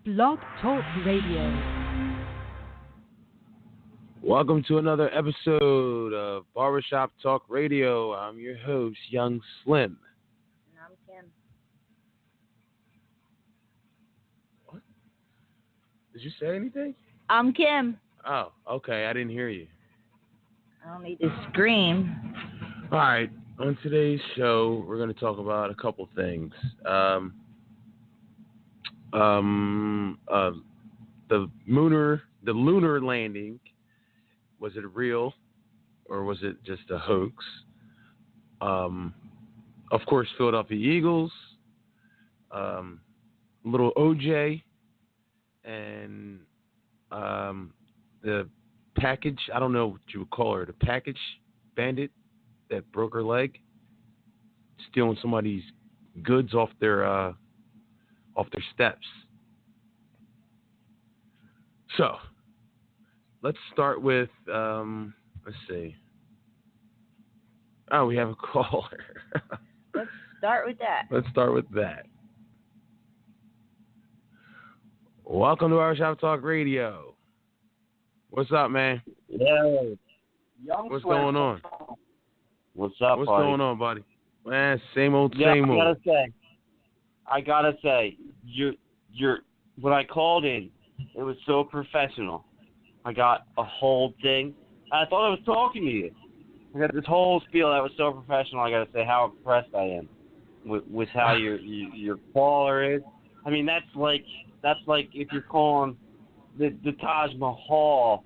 Blog Talk Radio. Welcome to another episode of Barbershop Talk Radio. I'm your host, Yun9Slim. And I'm Kim. What? Did you say anything? I'm Kim. Oh, okay. I didn't hear you. I don't need to scream. All right. On today's show, we're going to talk about a couple things. The lunar landing. Was it real, or was it just a hoax? Of course, Philadelphia Eagles, little OJ, and the package. I don't know what you would call her. The package bandit that broke her leg, stealing somebody's goods off their steps. So, let's start with, let's see. Oh, we have a caller. Let's start with that. Let's start with that. Welcome to Barbershop Talk Radio. What's up, man? Yeah. What's going on? What's up, What's buddy? going on, buddy? Man, same old, same old. I gotta say, you're when I called in, it was so professional. I got a whole thing. I thought I was talking to you. I got this whole spiel that was so professional. I gotta say how impressed I am with how your caller is. I mean, that's like if you're calling the Taj Mahal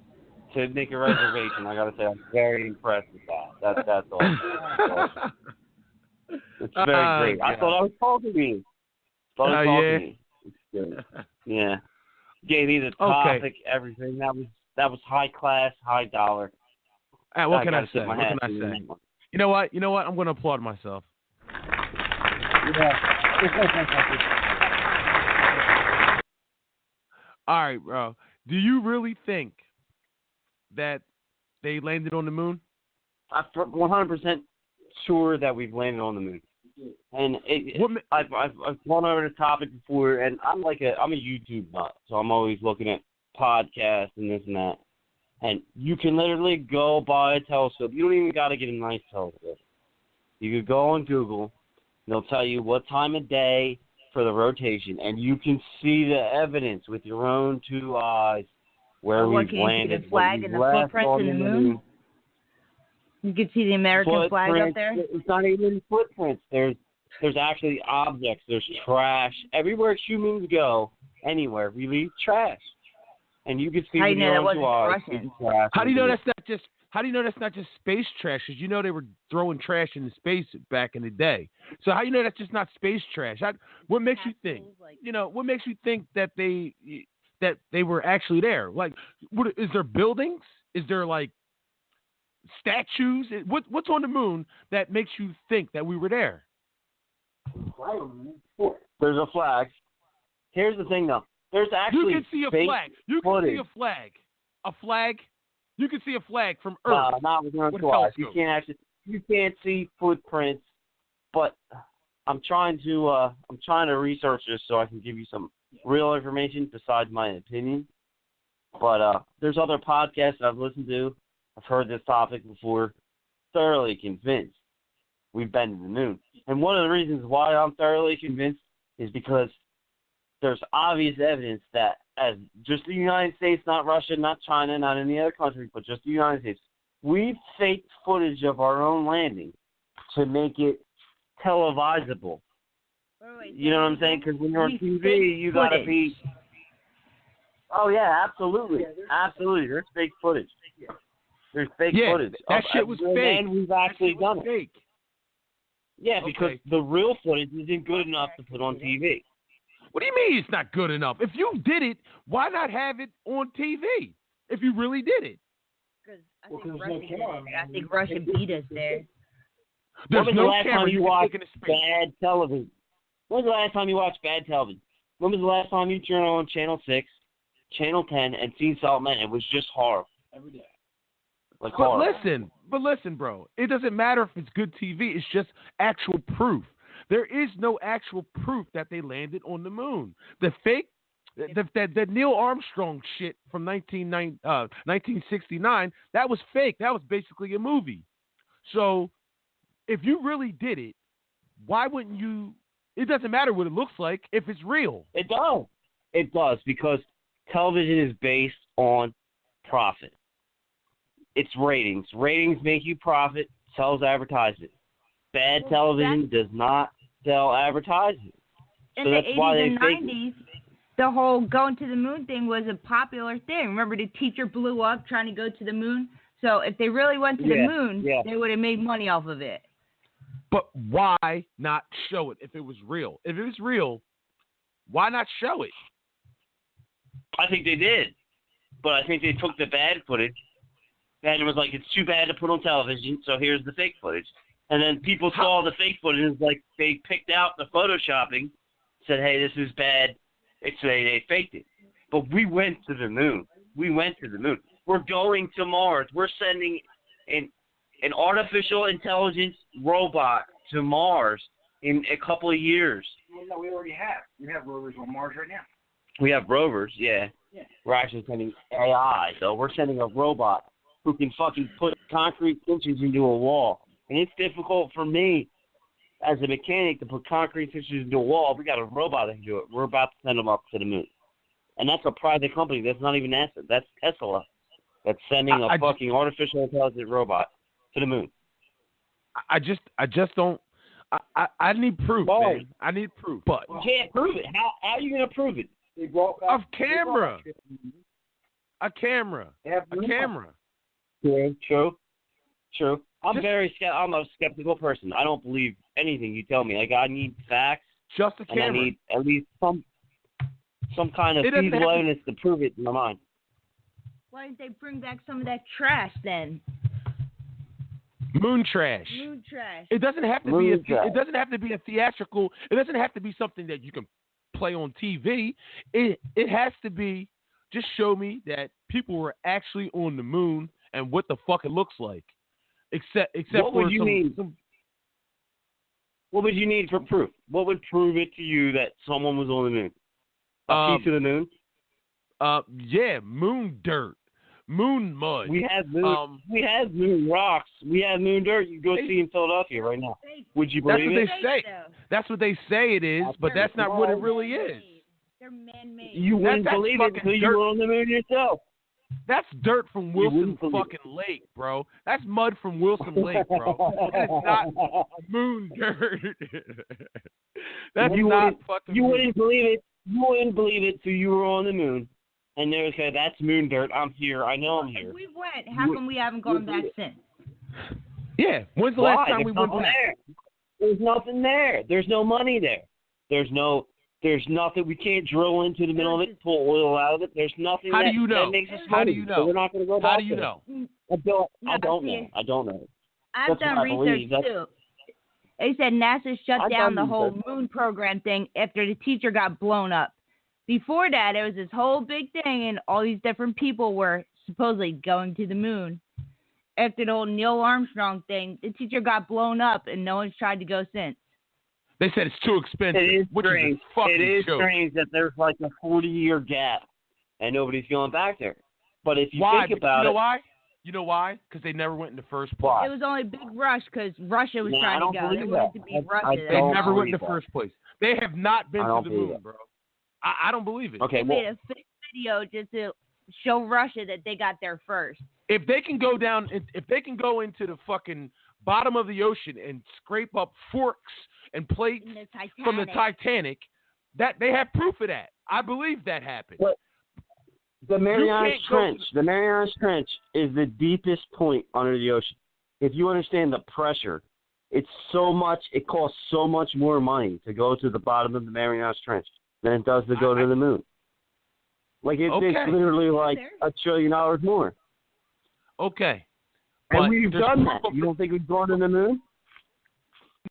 to make a reservation. I gotta say I'm very impressed with that. That's all. It's very great. God. I thought I was talking to you. It's good. Yeah. Gave me the topic, everything. That was high class, high dollar. What can I say? What can I say? You know what? I'm going to applaud myself. Yeah. All right, bro. Do you really think that they landed on the moon? I'm 100% sure that we've landed on the moon. And I've gone over the topic before, and I'm a YouTube nut, so I'm always looking at podcasts and this and that. And you can literally go buy a telescope. You don't even got to get a nice telescope. You could go on Google, and they'll tell you what time of day for the rotation, and you can see the evidence with your own two eyes where we've landed. See the flag and the footprints in the moon? You can see the American flag up there? It's not even footprints. There's actually objects. There's trash. Everywhere humans go, anywhere, we leave trash. And you can see with your own two eyes. How do you know that's not just space trash? Because you know they were throwing trash into space back in the day. So how do you know that's just not space trash? What makes you think? What makes you think that they were actually there? Like, is there buildings? Is there like statues? What's on the moon that makes you think that we were there? There's a flag. Here's the thing, though. There's actually you can see a flag. You can see a flag. A flag. You can see a flag from Earth. No, not with your eyes. You can't see footprints. But I'm trying to research this so I can give you some real information besides my opinion. But there's other podcasts that I've listened to. I've heard this topic before. Thoroughly convinced we've been to the moon. And one of the reasons why I'm thoroughly convinced is because there's obvious evidence that as just the United States, not Russia, not China, not any other country, but just the United States, we've faked footage of our own landing to make it televisable. You know what I'm saying? Because when you're on TV, you got to be... Oh, yeah, absolutely. Absolutely. There's fake footage. There's fake footage. That shit was fake. And we've actually done it. Fake. Yeah, because the real footage isn't good enough to put on TV. What do you mean it's not good enough? If you did it, why not have it on TV? If you really did it. Because I think Russia beat us there. There's when was no the last camera time you watched space. bad television? When was the last time you watched bad television? When was the last time you turned on Channel 6, Channel 10, and seen Salt Man? It was just horrible. Every day. Like But listen, bro. It doesn't matter if it's good TV. It's just actual proof. There is no actual proof that they landed on the moon. The fake The Neil Armstrong shit from 1969, that was fake. That was basically a movie. So if you really did it, why wouldn't you? It doesn't matter what it looks like if it's real. It does. It does, because television is based on profit. It's ratings. Ratings make you profit, sells advertisement. Bad television does not sell advertising. In So the that's 80s why and they 90s, the whole going to the moon thing was a popular thing. Remember, the teacher blew up trying to go to the moon? So if they really went to the moon, they would have made money off of it. But why not show it if it was real? If it was real, why not show it? I think they did. But I think they took the bad footage and it was like, it's too bad to put on television, so here's the fake footage. And then people saw the fake footage, and like they picked out the photoshopping, said, hey, this is bad. They faked it. But we went to the moon. We went to the moon. We're going to Mars. We're sending an artificial intelligence robot to Mars in a couple of years. Well, no, we already have. We have rovers on Mars right now. We have rovers, yeah. We're actually sending AI, so we're sending a robot who can fucking put concrete stitches into a wall. And it's difficult for me as a mechanic to put concrete stitches into a wall. We got a robot that can do it. We're about to send them up to the moon. And that's a private company. That's not even NASA. That's Tesla. That's sending a fucking artificial intelligent robot to the moon. I just don't. I need proof, man. I need proof. But you can't prove it. How are you going to prove it? A camera. A camera. Yeah, true. I'm a skeptical person. I don't believe anything you tell me. Like, I need facts. Just a camera. And I need at least some kind of feasible evidence to prove it in my mind. Why didn't they bring back some of that trash then? Moon trash. It doesn't have to be. It doesn't have to be a theatrical. It doesn't have to be something that you can play on TV. It has to be. Just show me that people were actually on the moon and what the fuck it looks like. Except what would for you need? What would you need for proof? What would prove it to you that someone was on the moon? A piece of the moon? Yeah, moon dirt, moon mud. We have moon. We have moon rocks. We have moon dirt. You go see in Philadelphia right now. Would you believe it? That's what they say. That's what they say it is, but that's not what it really is. They're man-made. You wouldn't believe it until you were on the moon yourself. That's dirt from Wilson fucking Lake, bro. That's mud from Wilson Lake, bro. That's not moon dirt. That's not fucking. You wouldn't believe it. You wouldn't believe it till you were on the moon. And they would say, that's moon dirt. I'm here. I know I'm here. If we went, how come we haven't gone back since? Yeah. When's the last time we went back? There's nothing there. There's no money there. There's nothing. We can't drill into the middle of it, pull oil out of it. There's nothing that makes us money. How do you know? So we're not going to go back. How do you know? I don't know. I've done research too. They said NASA shut down the whole moon program thing after the teacher got blown up. Before that, it was this whole big thing, and all these different people were supposedly going to the moon. After the whole Neil Armstrong thing, the teacher got blown up, and no one's tried to go since. They said it's too expensive. It is strange. It is strange that there's like a 40-year gap, and nobody's going back there. But if you think about it... You know why? Because they never went in the first place. Why? It was only a big rush because Russia was trying to go. They wanted to be Russia. They never went in the first place. They have not been to the moon, bro. I don't believe it. Okay, they made a fake video just to show Russia that they got there first. If they can go down, if they can go into the fucking bottom of the ocean and scrape up forks and plates from the Titanic, that they have proof of that. I believe that happened. What? The Marianas Trench is the deepest point under the ocean. If you understand the pressure, it costs so much more money to go to the bottom of the Marianas Trench than it does to go to the moon. Like, it's literally like $1 trillion more. Okay. And we've done that. You don't think we've gone to the moon?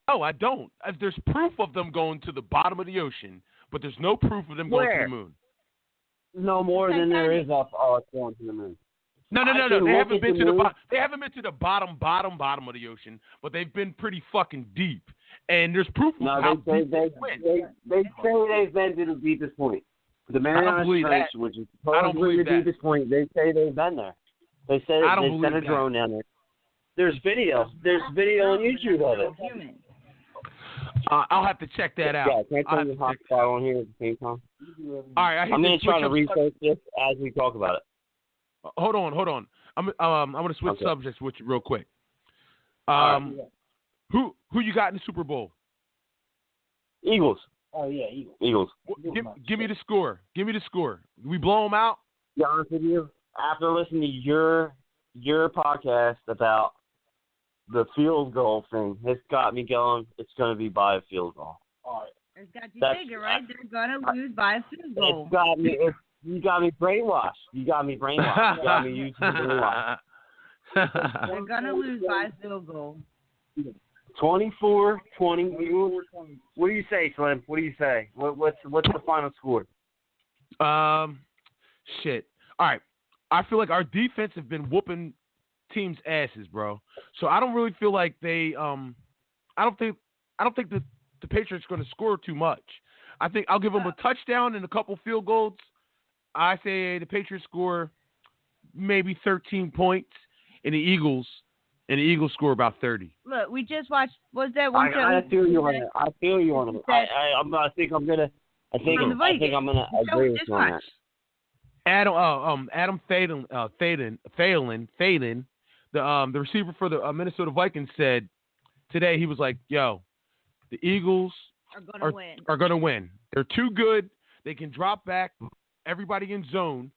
No, I don't. There's proof of them going to the bottom of the ocean, but there's no proof of them going to the moon. No more than there is of going to the moon. No. They haven't been to the bottom. They haven't been to the bottom of the ocean, but they've been pretty fucking deep. And there's proof of how deep they went. They say they've been to the deepest point. The Mariana Trench, which is supposedly the deepest point, they say they've been there. They say they sent a drone down there. There's video. There's video on YouTube of it. I'll have to check that out. Yeah, can I turn the hot spot on here at the same time? All right, I'm going to try to research this as we talk about it. Hold on. I'm going to switch subjects with you real quick. Who you got in the Super Bowl? Eagles. Oh yeah, Eagles. Give me the score. We blow them out. To be honest with you, after listening to your podcast about the field goal thing, it's got me going. It's going to be by a field goal. All right. It's got you thinking, right? They're going to lose by a field goal. You got me brainwashed. You got me used to brainwashed. They're going to lose by a field goal. 24-20. What do you say, Slim? What do you say? What's the final score? Shit. All right. I feel like our defense have been whooping teams' asses, bro. So I don't really feel like they. I don't think the Patriots are going to score too much. I think I'll give them a touchdown and a couple field goals. I say the Patriots score maybe 13 points, and the Eagles score about 30. Look, we just watched. Was that one? I feel you on it. I think I'm gonna agree with you on that. Adam Thielen, the receiver for the Minnesota Vikings, said today, he was like, "Yo, the Eagles are gonna win. They're too good. They can drop back everybody in zone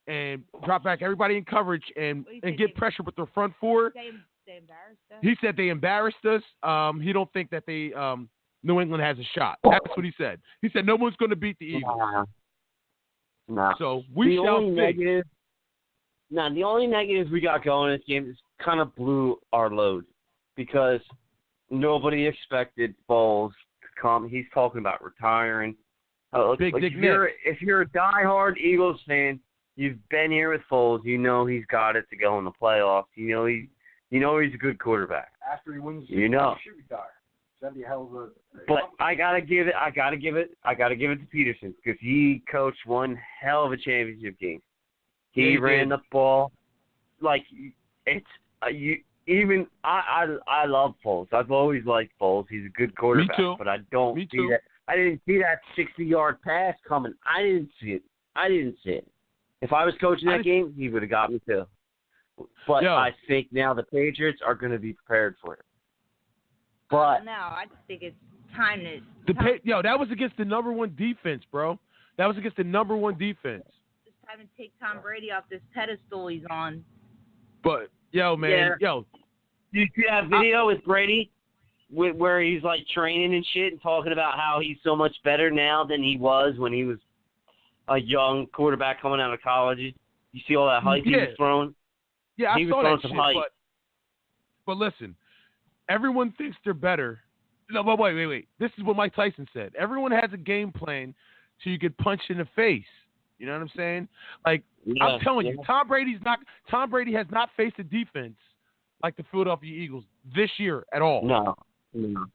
and drop back everybody in coverage and get pressure with their front four." They embarrassed us. He said they embarrassed us. He don't think that New England has a shot. That's what he said. He said no one's going to beat the Eagles. No. So we shall see. The only negatives we got going in this game is kind of blew our load because nobody expected Foles to come. He's talking about retiring. If you're a diehard Eagles fan, you've been here with Foles. You know he's got it to go in the playoffs. You know he's a good quarterback. After he wins, he should retire. That'd be a hell of a. But I gotta give it to Peterson because he coached one hell of a championship game. He ran the ball like it's even I love Foles. I've always liked Foles. He's a good quarterback. Me too. But I don't see that. I didn't see that 60-yard pass coming. I didn't see it. If I was coaching that game, he would have got me too. But I think now the Patriots are going to be prepared for it. But now I just think it's time to. That was against the number one defense, bro. That was against the number one defense. It's time to take Tom Brady off this pedestal he's on. But did you see that video with Brady, where he's like training and shit and talking about how he's so much better now than he was when he was a young quarterback coming out of college? You see all that hype he was throwing? Yeah, I saw that shit. Hype. But listen, everyone thinks they're better. No, but wait. This is what Mike Tyson said. Everyone has a game plan so you get punched in the face. You know what I'm saying? Like, I'm telling you, Tom Brady has not faced a defense like the Philadelphia Eagles this year at all. No.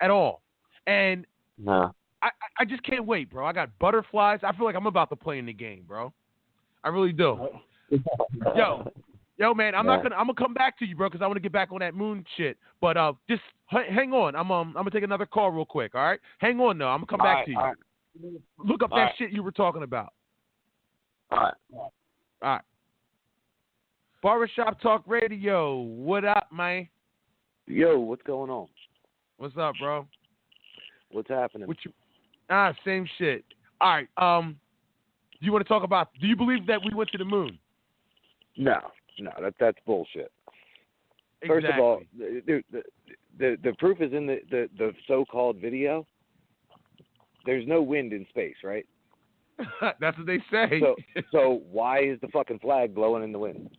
At all. And no. I just can't wait, bro. I got butterflies. I feel like I'm about to play in the game, bro. I really do. Yo, man, I'm gonna come back to you, bro, because I want to get back on that moon shit. But just hang on. I'm gonna take another call real quick. All right, hang on, though. I'm gonna come back to you. Right. Look up that shit you were talking about. All right. Barbershop Talk Radio. What up, man? Yo, what's going on? What's up, bro? What's happening? Same shit. All right. Do you want to talk about? Do you believe that we went to the moon? No, that's bullshit. Exactly. First of all, the proof is in the so-called video. There's no wind in space, right? That's what they say. So why is the fucking flag blowing in the wind?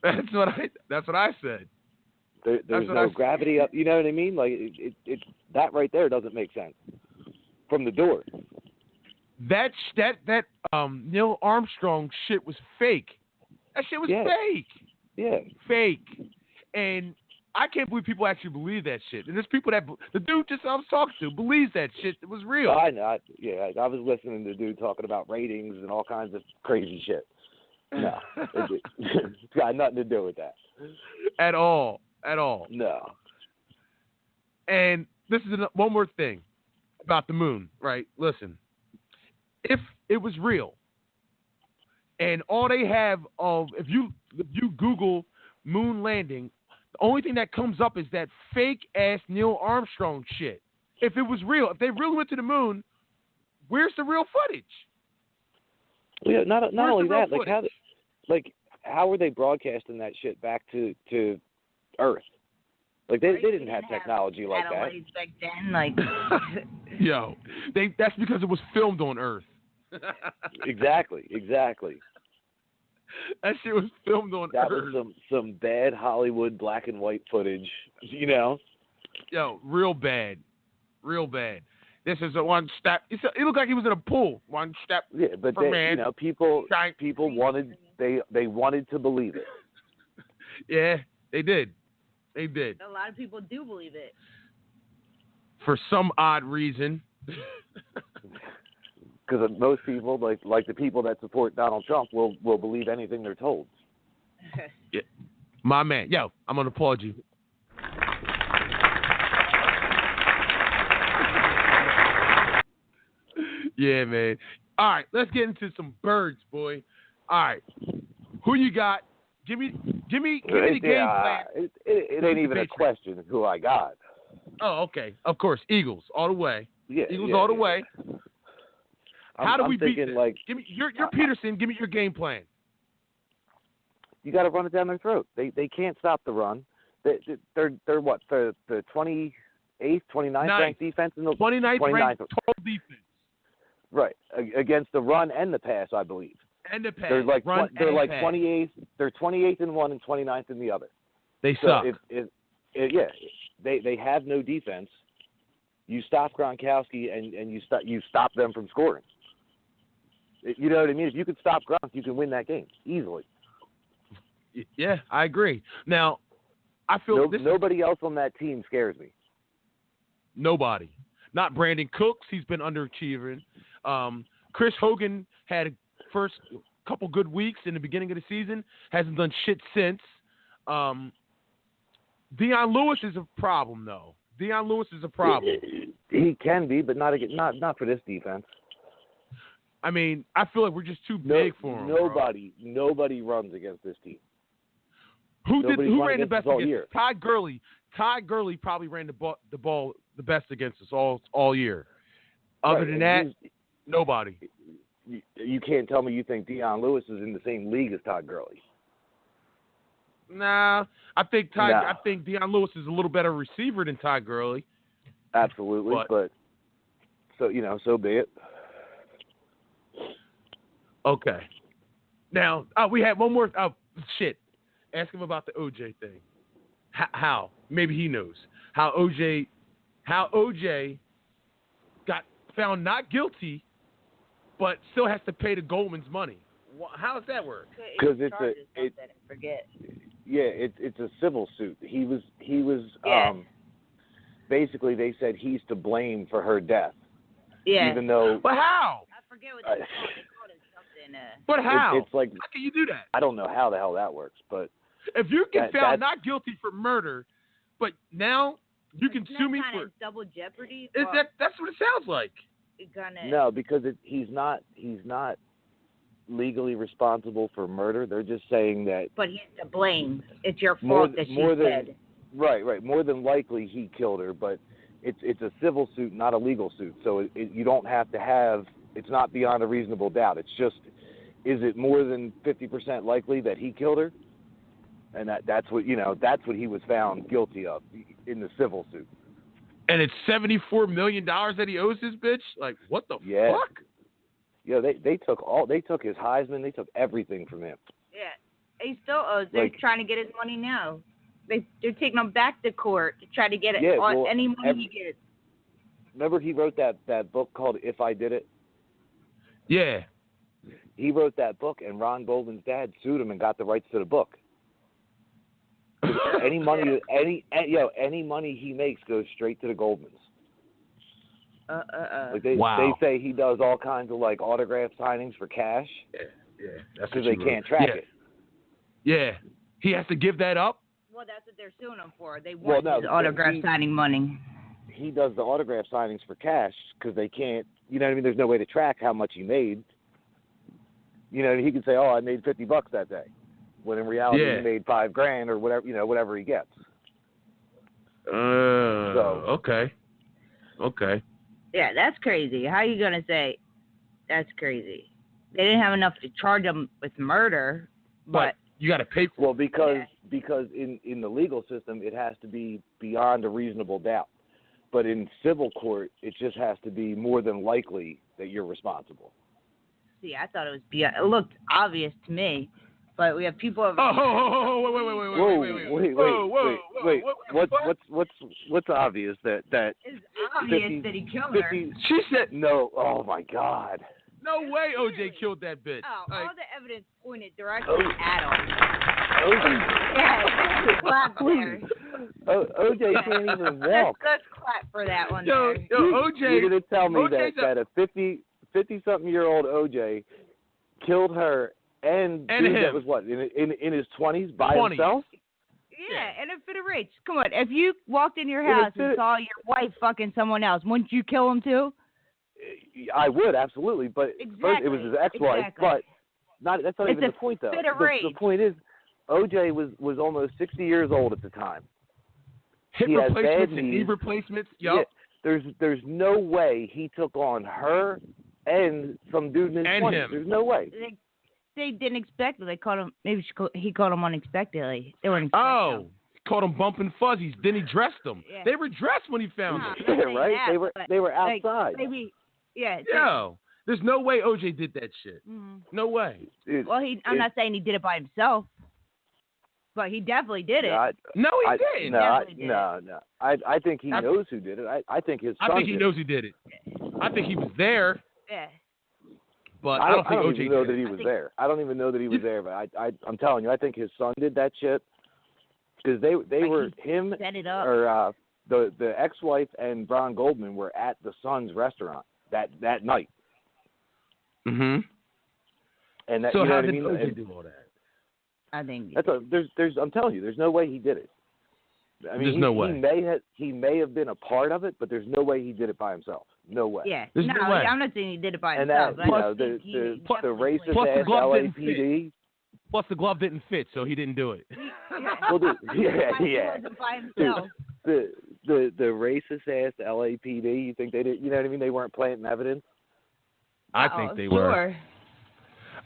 That's what I said. There's no gravity up. You know what I mean? Like it that right there doesn't make sense. From the door. That Neil Armstrong shit was fake. That shit was fake. Yeah. Fake. And I can't believe people actually believe that shit. And there's people that the dude just I was talking to believes that shit. It was real. I know. I was listening to the dude talking about ratings and all kinds of crazy shit. No, it's got nothing to do with that. At all. No. And this is one more thing about the moon, right? Listen, if it was real, and all they have of if you Google moon landing, the only thing that comes up is that fake ass Neil Armstrong shit. If it was real, if they really went to the moon, where's the real footage? Well, yeah, not only that, footage? how were they broadcasting that shit back to Earth? Like they didn't have technology like that. Back then, like Yo, that's because it was filmed on Earth. Exactly. That shit was filmed on That Earth. was some bad Hollywood black and white footage, you know? Yo, real bad. This is a one step. It looked like he was in a pool. One step. Yeah, but man. People wanted they wanted to believe it. Yeah, they did. a lot of people do believe it. For some odd reason. Because most people, like the people that support Donald Trump, will believe anything they're told. Yeah. My man. Yo, I'm going to applaud you. Yeah, man. All right, let's get into some birds, boy. All right. Who you got? Give me the game plan. It ain't even a question of who I got. Oh, okay. Of course. Eagles all the way. Yeah, Eagles all the way. How do we beat thinking, this? Give me you're Peterson. Give me your game plan. You got to run it down their throat. They can't stop the run. They're what the 28th, 29th ranked defense in the 29th ranked total defense. Right, against the run and the pass, I believe. And the pass. They're like run they're and like pass. 28th. They're 28th in one and 29th in the other. They so suck. They have no defense. You stop Gronkowski and you stop them from scoring. You know what I mean? If you could stop Gronk, you can win that game easily. Yeah, I agree. Now, I feel nobody else on that team scares me. Nobody. Not Brandon Cooks. He's been underachieving. Chris Hogan had a first couple good weeks in the beginning of the season. Hasn't done shit since. Deion Lewis is a problem, though. Deion Lewis is a problem. He can be, but not for this defense. I mean, I feel like we're just too big for him. Nobody runs against this team. Who ran the best against year? us? Todd Gurley. Todd Gurley probably ran the ball the best against us all year. Other than that, nobody. You can't tell me you think Deion Lewis is in the same league as Todd Gurley. Nah, I think Deion Lewis is a little better receiver than Todd Gurley. Absolutely, but so be it. Okay. Now, we had one more. Shit. Ask him about the OJ thing. How? Maybe he knows. How OJ got found not guilty, but still has to pay the Goldmans money. How does that work? Because it's a civil suit. He was basically they said he's to blame for her death. Yeah. Even though. But how? I forget what they called it. Something. But how? It's like, how can you do that? I don't know how the hell that works, but if you get found not guilty for murder, but now you can sue me for double jeopardy. That's what it sounds like. No, because he's not legally responsible for murder. They're just saying that. But he's to blame. It's your fault that she's dead. Right. More than likely he killed her, but it's a civil suit, not a legal suit. So you don't have to have. It's not beyond a reasonable doubt. It's just, is it more than 50% likely that he killed her? And that's what he was found guilty of in the civil suit. And it's $74 million that he owes this bitch? Like, what the fuck? Yeah, they took his Heisman, they took everything from him. Yeah. He still owes. They're trying to get his money now. They're taking him back to court to try to get any money he gets. Remember he wrote that book called If I Did It? Yeah. He wrote that book, and Ron Goldman's dad sued him and got the rights to the book. Any money he makes goes straight to the Goldmans. Like they say he does all kinds of like autograph signings for cash. Yeah, that's because they can't track it. Yeah, he has to give that up. Well, that's what they're suing him for. They want his autograph signing money. He does the autograph signings for cash because they can't. You know what I mean? There's no way to track how much he made. You know, he could say, "Oh, I made $50 that day," when in reality he made $5,000 or whatever. You know, whatever he gets. Okay. Yeah, that's crazy. How are you gonna say that's crazy? They didn't have enough to charge him with murder, but you got to pay for it. Well, because in the legal system it has to be beyond a reasonable doubt, but in civil court it just has to be more than likely that you're responsible. See, I thought it was beyond. It looked obvious to me, but we have people. Wait! What's obvious that? It's obvious that he killed her. She said no. Oh my God. No way OJ killed that bitch. Oh, like, all the evidence pointed directly at him. OJ can't even walk. Let's clap for that one. OJ. You're going to tell me that a 50-something-year-old OJ killed her and dude him. That was what, in his 20s by himself? Yeah, and a fit of rage. Come on, if you walked in your house and saw your wife fucking someone else, wouldn't you kill him too? I would, absolutely, but first it was his ex-wife. But that's not even the point, though. The point is, OJ was almost 60 years old at the time. Hip replacements and knee replacements. Yep. Yeah, there's no way he took on her and some dude in his 20s. Him. There's no way. They didn't expect it. They caught him. Maybe he caught him unexpectedly. They weren't expecting him. Caught him bumping fuzzies. Then he dressed them. Yeah. They were dressed when he found them. Yeah, right? They were outside. Maybe. Yeah. Yo, there's no way OJ did that shit. Mm-hmm. No way. Well, I'm not saying he did it by himself, but he definitely did it. No, he didn't. No. I think he knows who did it. I think his son. I think he knows who did it. I think he was there. Yeah. But I don't think OJ even know that he was there. I don't even know that he was there. But I'm telling you, I think his son did that shit because they were him set it up. Or the ex-wife and Ron Goldman were at the son's restaurant that night. Mm-hmm. And that, so you know how what did I mean? OJ do all that? I think there's I'm telling you, there's no way he did it. I mean, there's no way. He may have been a part of it, but there's no way he did it by himself. No way. Yeah. There's no way. I'm not saying he did it by and himself. That, the racist ass LAPD. Plus the glove didn't fit, so he didn't do it. Well, He wasn't by himself. The racist ass LAPD. You think they did? You know what I mean? They weren't planting evidence. I think they were.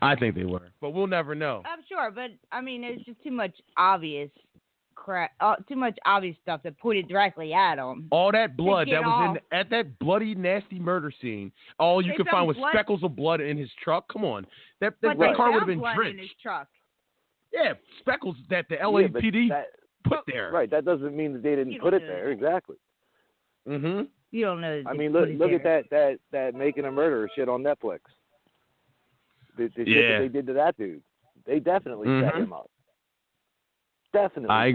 I think they were, but we'll never know. I'm sure, but I mean, it's just too much obvious crap, too much obvious stuff that pointed directly at him. All that blood that was at that bloody, nasty murder scene. All you could find was speckles of blood in his truck. Come on, that car would have been drenched. In his truck. Yeah, speckles that the LAPD put there. Right, that doesn't mean that they didn't put it there. Exactly. Mm-hmm. You don't know. I mean, look at that Making a Murderer shit on Netflix. The shit that they did to that dude. They definitely set him up. Definitely. I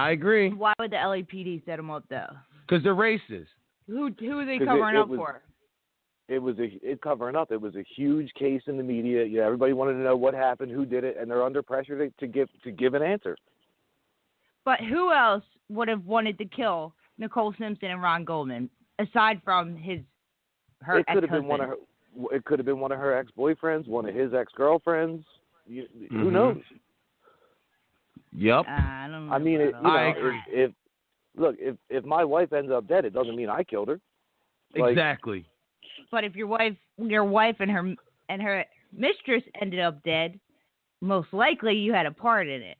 agree. Why would the LAPD set him up though? Because they're racist. Who are they covering up for? It covering up. It was a huge case in the media. Yeah, everybody wanted to know what happened, who did it, and they're under pressure to give an answer. But who else would have wanted to kill Nicole Simpson and Ron Goldman aside from her It could have been one of her. It could have been one of her ex-boyfriends, one of his ex-girlfriends. Who knows? Yep. I don't know. I mean, if my wife ends up dead, it doesn't mean I killed her. Exactly. But if your wife and her mistress ended up dead, most likely you had a part in it.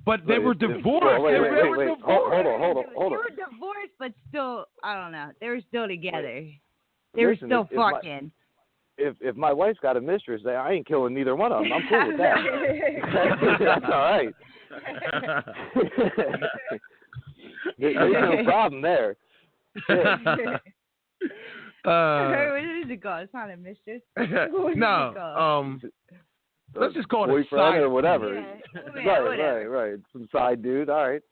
But they were divorced. Wait. Hold on. They were divorced, but still, I don't know. They were still together. They were still fucking. If my wife's got a mistress, I ain't killing neither one of them. I'm cool with that. That's all right. There's no problem there. What is it called? It's not a mistress. No. Let's just call it a boyfriend side or whatever. Yeah, Right. Some side dude. All right.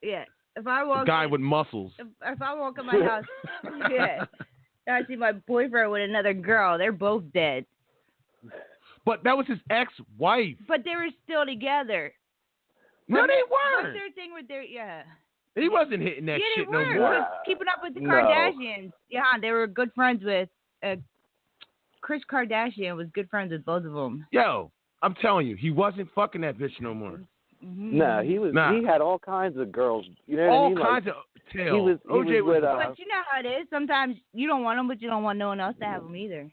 Yeah. If I walk, a guy with muscles. If I walk in my house, I see my boyfriend with another girl. They're both dead. But that was his ex-wife. But they were still together. No, they weren't. What's their thing with their He wasn't hitting that shit no were. more. He was keeping up with the Kardashians. Yeah, they were good friends with. Kris Kardashian was good friends with both of them. Yo, I'm telling you, he wasn't fucking that bitch no more. Mm-hmm. No, he was. He had all kinds of girls. You know all what I mean? Kinds of tails. OJ was with. But you know how it is. Sometimes you don't want them, but you don't want no one else to have them either.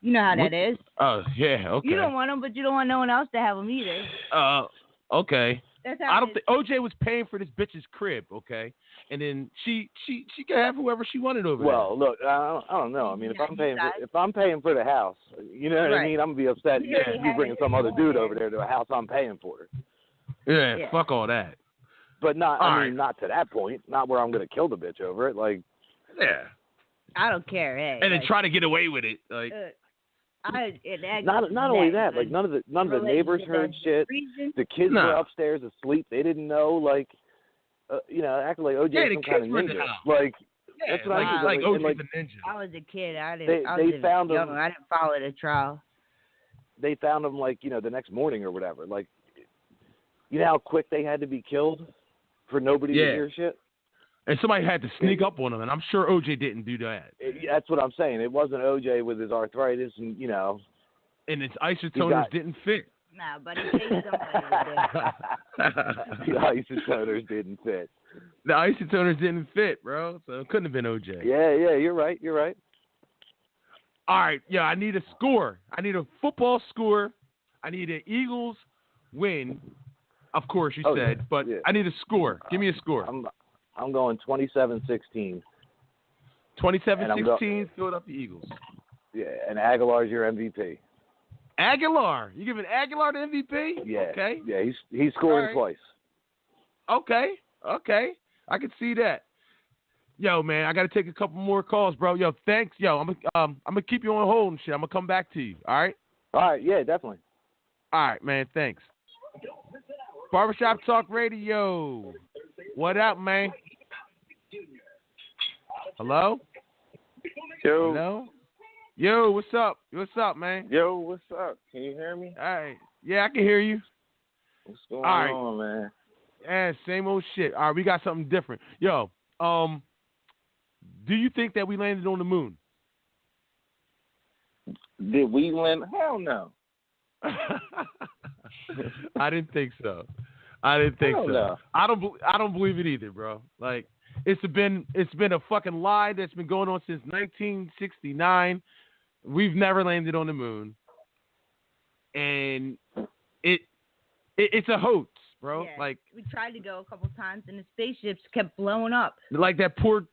You know how that is. Oh yeah, okay. You don't want them, but you don't want no one else to have them either. Okay. That's how I don't think OJ was paying for this bitch's crib, okay, and then she could have whoever she wanted over there. Well, look, I don't know. I mean, if I'm paying for the house, you know what I mean. I'm gonna be upset you bringing some other dude over there to a house I'm paying for. Yeah, fuck all that. But not. I mean, not to that point. Not where I'm gonna kill the bitch over it. Like. Yeah. I don't care. Hey, and then try to get away with it, like. Not only that, like none of the neighbors heard shit. The kids were upstairs asleep. They didn't know, like, acting like OJ some kind of ninja. Like, that's what I like OJ the ninja. I was a kid. They found him. I didn't follow the trial. They found him like the next morning or whatever. Like, you know how quick they had to be killed for nobody to hear shit. And somebody had to sneak up on him, and I'm sure OJ didn't do that. That's what I'm saying. It wasn't OJ with his arthritis and, And his isotoners didn't fit. No, but he paid somebody to do. The isotoners didn't fit. The isotoners didn't fit, bro. So it couldn't have been OJ. Yeah, you're right. All right, I need a score. I need a football score. I need an Eagles win. Of course, you said, but I need a score. Give me a score. I'm going 27-16. 27-16, Philadelphia Eagles. Yeah, and Aguilar's your MVP. Aguilar? You giving Aguilar the MVP? Yeah. Okay. Yeah, he's scoring twice. Okay. I can see that. Yo, man, I got to take a couple more calls, bro. Yo, thanks. Yo, I'm gonna keep you on hold and shit. I'm gonna come back to you. All right. All right. Yeah, definitely. All right, man. Thanks. Barbershop Talk Radio. What up, man? Hello? Yo. Hello? Yo, what's up? What's up, man? Yo, what's up? Can you hear me? All right. Yeah, I can hear you. What's going on, man? Yeah, same old shit. All right, we got something different. Yo, do you think that we landed on the moon? Did we land? Hell no. I didn't think so. No. I don't believe it either, bro. Like it's been a fucking lie that's been going on since 1969. We've never landed on the moon, and it's a hoax, bro. Yeah, like we tried to go a couple times, and the spaceships kept blowing up. Like that poor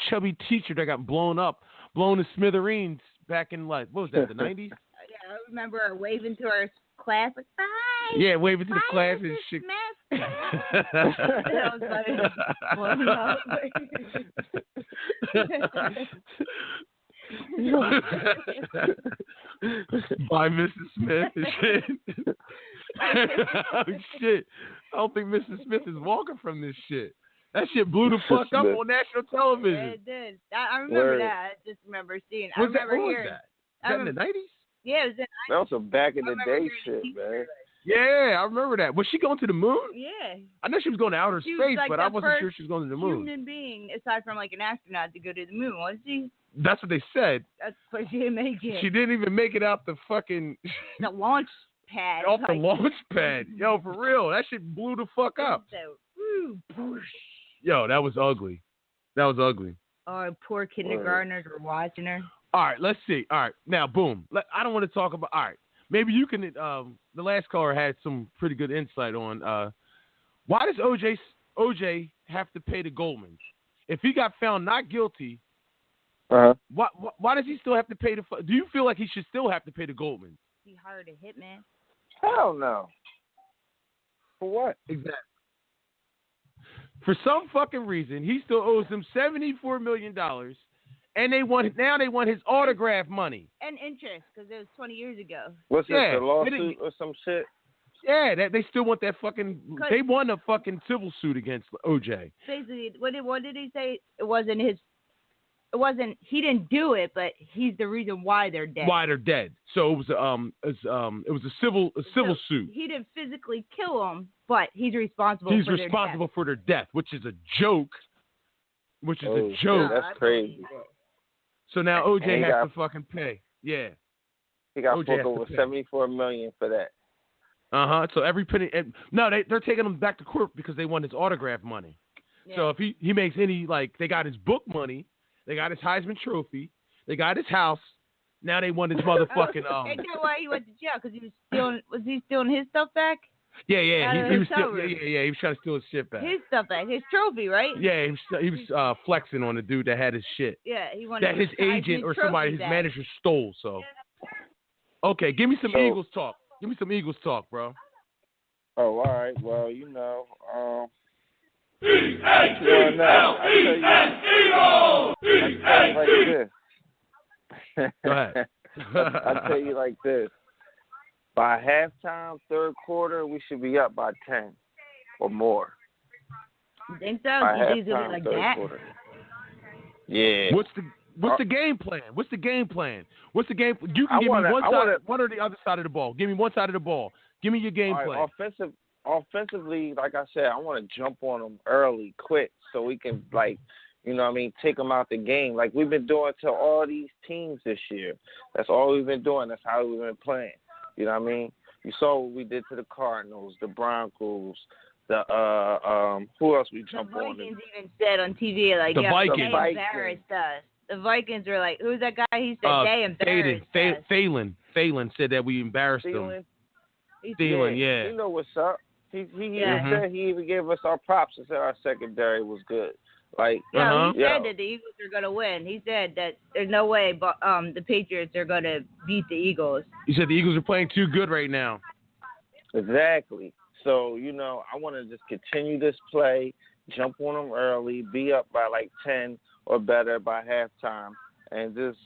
chubby teacher that got blown to smithereens back in what was that, the 90s? Yeah, I remember her waving to her class like bye. Yeah, waving to the bye, class Mrs. and shit. That was funny. Blowing up. By Mrs. Smith and shit. Oh shit! I don't think Mrs. Smith is walking from this shit. That shit blew the fuck up on national television. Yeah, it did. I remember that. I just remember seeing. What was that in the 90s? Yeah, it was in the 90s. That was some back in the day shit, man. Yeah, I remember that. Was she going to the moon? Yeah. I know she was going to outer space, like but I wasn't sure she was going to the moon. Human being, aside from like an astronaut, to go to the moon, wasn't she? That's what they said. That's what she didn't make it. She didn't even make it out the fucking the launch pad. Off the launch pad. Yo, for real, that shit blew the fuck up. Yo, that was ugly. Oh, poor kindergartners were watching her. All right, let's see. All right, now, boom. I don't want to talk about. All right, maybe you can. The last caller had some pretty good insight on why does OJ have to pay the Goldmans if he got found not guilty? Why does he still have to pay the? Do you feel like he should still have to pay the Goldmans? He hired a hitman. Hell no. For what? Exactly. For some fucking reason, he still owes them $74 million, And they want his autograph money. And interest, because it was 20 years ago. What's this, a lawsuit or some shit? Yeah, they still want that fucking. They won a fucking civil suit against OJ. Basically, what did he say? It wasn't his. It wasn't. He didn't do it, but he's the reason why they're dead. Why they're dead. So it was a civil suit. He didn't physically kill them, but he's responsible. He's for responsible their death. for their death, which is a joke. That's crazy. So now OJ has to fucking pay. Yeah. He got fucked over $74 million for that. So every penny. No, they're taking him back to court because they want his autograph money. Yeah. So if he makes any, like, they got his book money, they got his Heisman Trophy, they got his house. Now they want his motherfucking. Ain't that why he went to jail? Because he was stealing. Was he stealing his stuff back? Yeah. He was he was trying to steal his shit back. His stuff back, his trophy, right? Yeah, he was flexing on the dude that had his shit. Yeah, he wanted that his agent or somebody, his manager stole. So, okay, give me some Eagles talk. Give me some Eagles talk, bro. Oh, all right. Well, you know, Go ahead. I'll tell you like this. By halftime, third quarter, we should be up by 10 or more. You think so? By You think it's halftime, like third that? quarter. Yeah. What's the game plan? What's the game plan? You can give me one or the other side of the ball. Give me one side of the ball. Give me your game plan. Offensively, like I said, I want to jump on them early, quick, so we can, like, you know what I mean, take them out the game. Like we've been doing to all these teams this year. That's all we've been doing. That's how we've been playing. You know what I mean? You saw what we did to the Cardinals, the Broncos, the who else we jumped on? The Vikings even said on TV, like, the Vikings. They embarrassed us. The Vikings were like, who's that guy? He said they embarrassed us. Phelan said that we embarrassed them. Thielen, yeah. You know what's up. He said he even gave us our props and said our secondary was good. Like, he said that the Eagles are going to win. He said that there's no way the Patriots are going to beat the Eagles. He said the Eagles are playing too good right now. Exactly. So, you know, I want to just continue this play, jump on them early, be up by like 10 or better by halftime, and just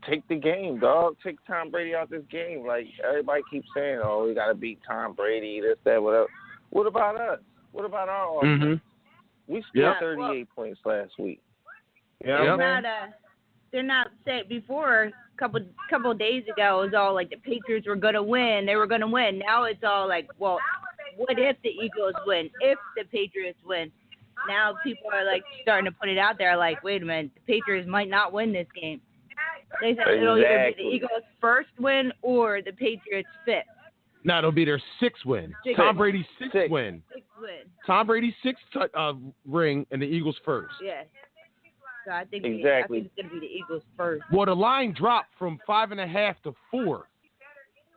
take the game, dog. Take Tom Brady out this game. Like, everybody keeps saying, oh, we got to beat Tom Brady, this, that, whatever. What about us? What about our offense? We scored 38 points last week. They're not saying before a couple of days ago it was all like the Patriots were gonna win, they were gonna win. Now it's all like, well, what if the Eagles win? If the Patriots win? Now people are like starting to put it out there like, wait a minute, the Patriots might not win this game. They said it'll either be the Eagles' first win or the Patriots' fifth. No, it'll be their sixth win. Tom Brady's sixth win. Tom Brady's sixth ring and the Eagles' first. Yeah. So I think exactly. I think it's going to be the Eagles first. Well, the line dropped from 5.5 to 4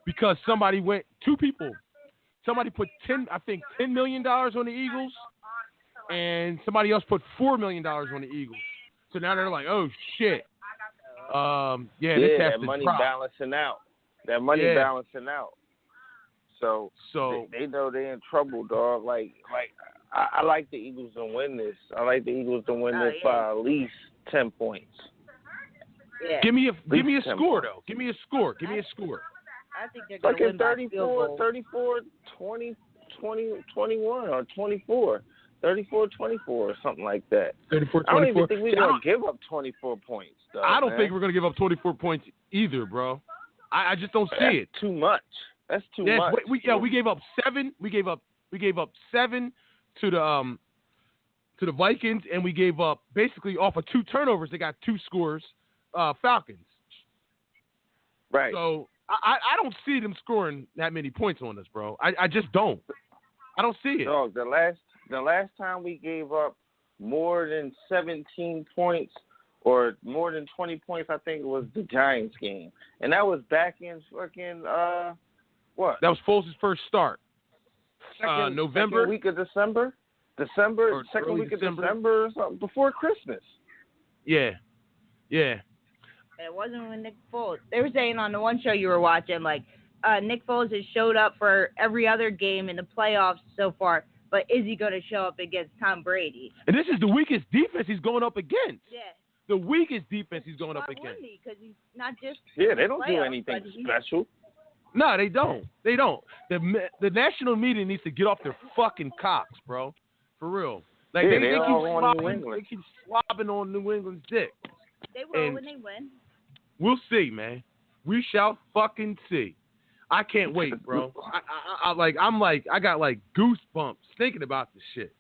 because somebody put $10 million on the Eagles, and somebody else put $4 million on the Eagles. So now they're like, oh shit. This has that to money drop. balancing out. That money balancing out. So they know they're in trouble, dog. Like I like the Eagles to win this. I like the Eagles to win this by at least 10 points. Yeah. Give me a score though. Give me a score. I think they're going to win by field goal. 34, 20, 21 or 24. 34-24 or something like that. 34-24. I don't even think we're going to give up 24 points, though. I don't think we're going to give up 24 points either, bro. I just don't see it. Too much. That's too much. We gave up 7. We gave up 7 to the Vikings, and we gave up basically off of 2 turnovers. They got 2 scores. Falcons. Right. So I don't see them scoring that many points on us, bro. I just don't. I don't see it. Dog, the last time we gave up more than 17 points or more than 20 points, I think it was the Giants game. And that was back in fucking, what? That was Foles' first start. November. Second week of December? Or second week of December or something, before Christmas. Yeah. It wasn't with Nick Foles. They were saying on the one show you were watching, like, Nick Foles has showed up for every other game in the playoffs so far, but is he going to show up against Tom Brady? And this is the weakest defense he's going up against. Yeah. the weakest defense he's going up against. Because he's not just they don't do anything special. No, they don't. They don't. The national media needs to get off their fucking cocks, bro. For real. Like they keep slobbing on New England's dick. They will when they win. We'll see, man. We shall fucking see. I can't wait, bro. I got like goosebumps thinking about this shit.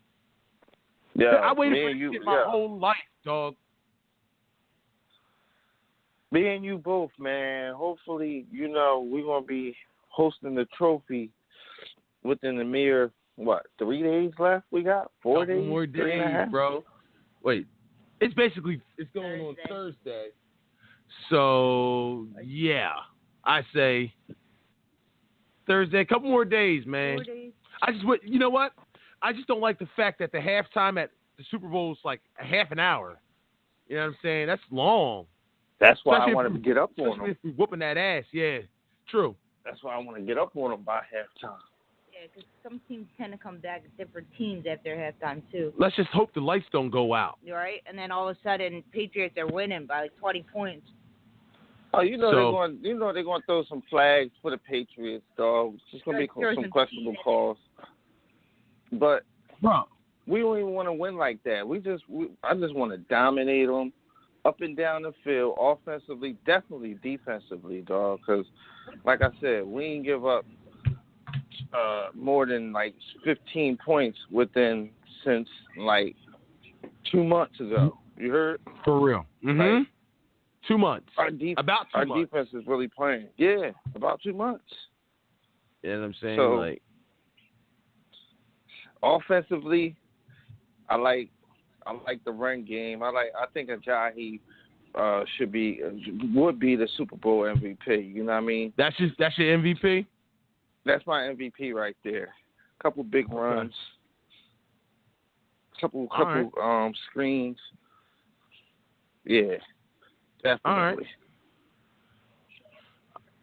Yeah, I waited for this shit my whole life, dog. Me and you both, man. Hopefully, we're going to be hosting the trophy within the mere, 3 days left we got? 4 days? 4 more days, bro. Wait. It's going on Thursday. So, yeah. I say Thursday, a couple more days, man. 4 days. You know what? I just don't like the fact that the halftime at the Super Bowl is like a half an hour. You know what I'm saying? That's long. That's why I wanted to get up on them. Whooping that ass, yeah. True. That's why I want to get up on them by halftime. Yeah, because some teams tend to come back as different teams after halftime, too. Let's just hope the lights don't go out. You're right? And then all of a sudden, Patriots are winning by like 20 points. Oh, they're going to throw some flags for the Patriots, dog. It's just going to be some questionable calls. But we don't even want to win like that. I just want to dominate them up and down the field, offensively, definitely defensively, dog. Because, like I said, we ain't give up more than like 15 points since like 2 months ago. You heard? For real. Mm-hmm. Like, 2 months. About 2 months. Our defense is really playing. Yeah, about 2 months. You know what I'm saying? So, offensively, I like the run game. I think Ajayi would be the Super Bowl MVP. You know what I mean? That's your MVP? That's my MVP right there. Couple big runs. Couple screens. Yeah. Definitely.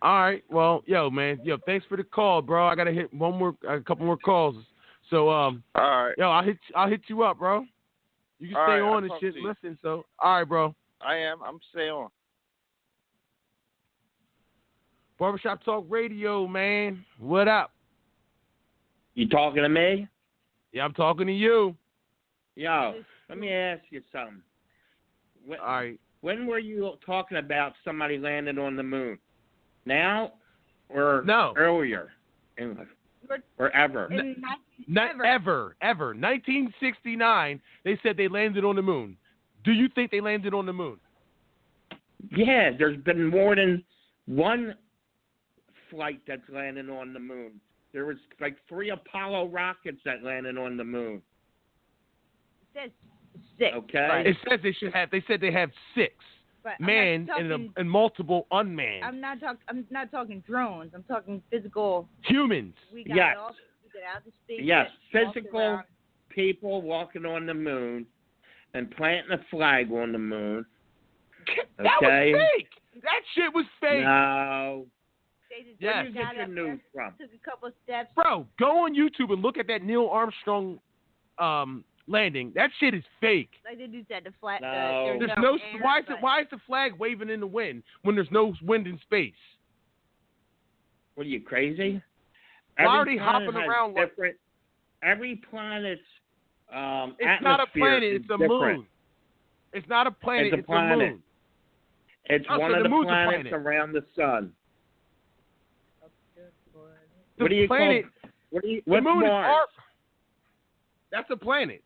All right. Well, man. Thanks for the call, bro. I gotta hit a couple more calls. So, all right. I'll hit you up, bro. You can stay on and shit. Listen. So, all right, bro. I'm staying on. Barbershop Talk Radio, man. What up? You talking to me? Yeah, I'm talking to you. Yo, let me ask you something. All right. When were you talking about somebody landing on the moon? Now or earlier? Or ever? Not ever. 1969, they said they landed on the moon. Do you think they landed on the moon? Yeah, there's been more than one flight that's landed on the moon. There was like 3 Apollo rockets that landed on the moon. It says 6. Okay. Right. It says they said they have 6 manned and multiple unmanned. I'm not talking drones. I'm talking physical humans. We got out to space. Yes, physical people walking on the moon and planting a flag on the moon. That was fake. That shit was fake. No. Where did you get your news from? Took a couple steps. Bro, go on YouTube and look at that Neil Armstrong landing. That shit is fake. Like they said, the flag. No. There's no. Why is the flag waving in the wind when there's no wind in space? What are you, crazy? Why are they hopping around? Every planet's it's not a planet. It's a moon. It's not a planet. It's a moon. It's one of the planets around the sun. What do you call it? What's the moon Mars? That's a planet.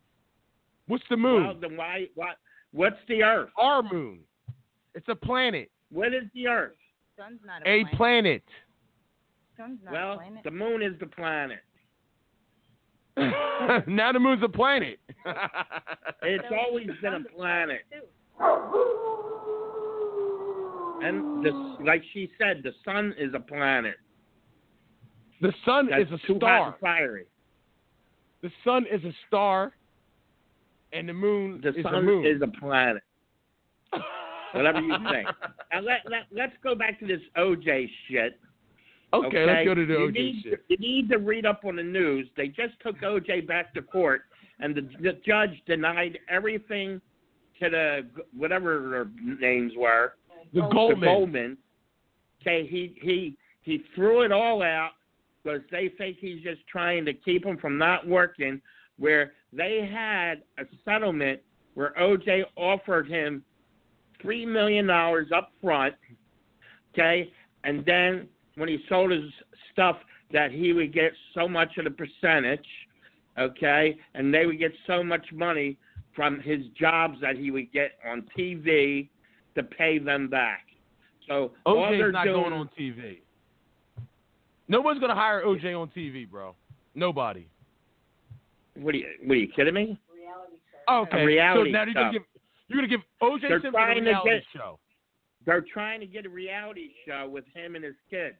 What's the moon? Well, then what's the Earth? Our moon. It's a planet. What is the Earth? Sun's not a planet. Sun's not a planet. The moon is the planet. Now the moon's a planet. It's always been a planet. And like she said, the sun is a planet. The sun is a too star. Hot and fiery. The sun is a star, and the moon is a moon. The sun is a planet. Whatever you think. Now let's go back to this OJ shit. Okay, let's go to the OJ shit. You need to read up on the news. They just took OJ back to court, and the judge denied everything to the whatever their names were, the Goldmans. Okay, he threw it all out because they think he's just trying to keep him from not working. Where they had a settlement where OJ offered him $3 million up front, okay, and then when he sold his stuff that he would get so much of the percentage, okay, and they would get so much money from his jobs that he would get on TV to pay them back. So OJ's not going on TV. No one's going to hire OJ on TV, bro. Nobody. What are you kidding me? Okay. A reality so now you're gonna give OJ Simpson a reality show. They're trying to get a reality show with him and his kids.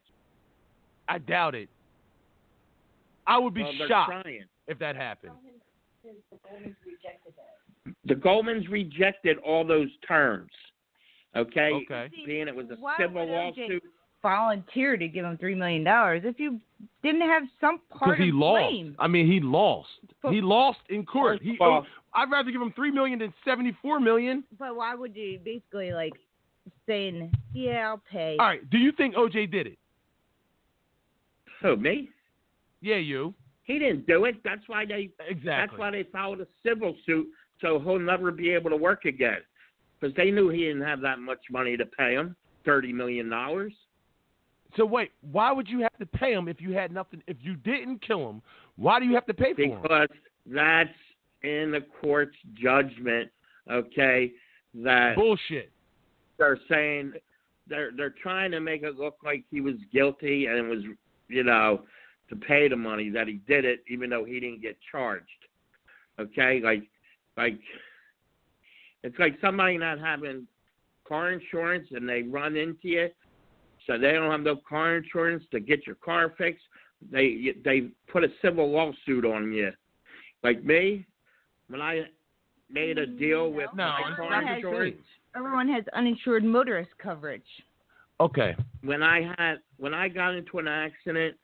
I doubt it. I would be shocked trying. If that happened. The Goldmans rejected all those terms. Okay. Being it was a civil lawsuit. Volunteer to give him $3 million if you didn't have some part of he lost. blame. I mean, he lost. He lost in court. I'd rather give him $3 million than $74 million. But why would you basically saying, "Yeah, I'll pay"? All right. Do you think OJ did it? Who, me? Yeah, you. He didn't do it. That's why they. Exactly. That's why they filed a civil suit, so he'll never be able to work again, because they knew he didn't have that much money to pay him, $30 million. So wait, why would you have to pay him if you had nothing? If you didn't kill him, why do you have to pay for him? Because that's in the court's judgment. Okay, that bullshit. They're saying they're trying to make it look like he was guilty and it was to pay the money that he did it, even though he didn't get charged. Okay, like it's like somebody not having car insurance and they run into you. So they don't have no car insurance to get your car fixed. They put a civil lawsuit on you. Like me, when I made a deal with my car insurance. Everyone has uninsured motorist coverage. Okay. When I got into an accident,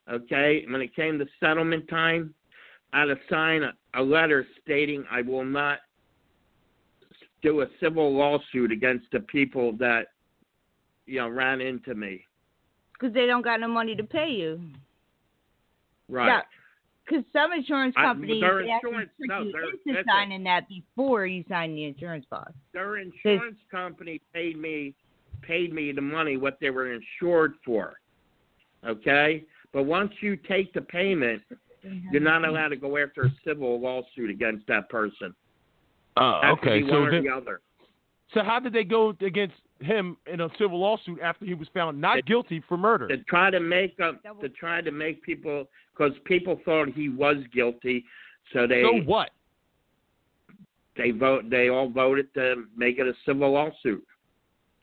okay, when it came to settlement time, I had to sign a letter stating I will not do a civil lawsuit against the people that ran into me. Because they don't got no money to pay you. Right. Because some insurance companies into signing that before you sign the insurance policy. Their insurance company paid me the money what they were insured for. Okay? But once you take the payment, you're not allowed to go after a civil lawsuit against that person. Okay. So one or the other. So how did they go against him in a civil lawsuit after he was found not guilty for murder? To try to make people, because people thought he was guilty, so they. So what? They all voted to make it a civil lawsuit.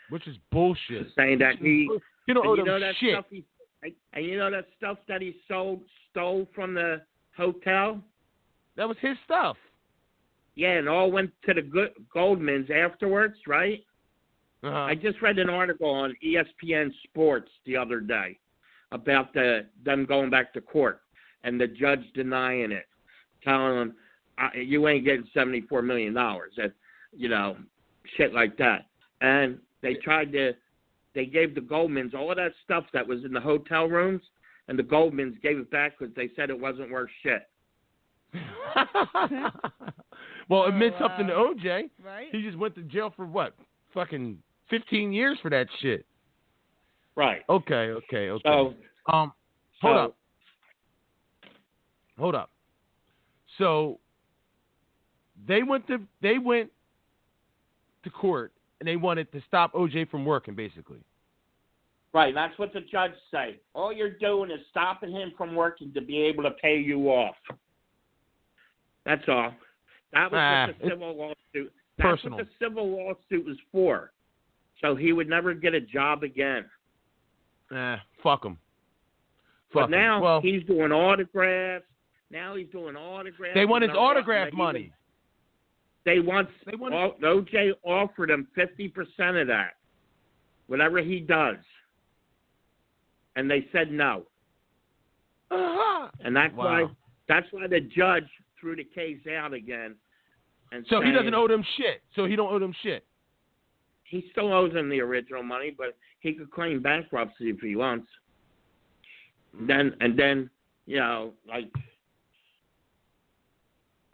Which is bullshit. Saying that he. You don't owe them shit. And you know that stuff that he stole from the hotel? That was his stuff. Yeah, and all went to the Goldmans afterwards, right? Uh-huh. I just read an article on ESPN Sports the other day about them going back to court and the judge denying it, telling them, you ain't getting $74 million, and, shit like that. And they gave the Goldmans all of that stuff that was in the hotel rooms, and the Goldmans gave it back because they said it wasn't worth shit. Well, it meant something to OJ. Right. He just went to jail for what? Fucking 15 years for that shit. Right. Okay. So, hold up. So they went to court and they wanted to stop OJ from working, basically. Right. That's what the judge said. All you're doing is stopping him from working to be able to pay you off. That's all. That was what the civil lawsuit. That's personal. what the civil lawsuit was for. So he would never get a job again. Fuck him. But now he's doing autographs. They want his autograph money. OJ offered him 50% of that, whatever he does, and they said no. Uh-huh. And that's why the judge threw the case out again, So he doesn't owe them shit. So he don't owe them shit. He still owes them the original money, but he could claim bankruptcy if he wants. Then you know, like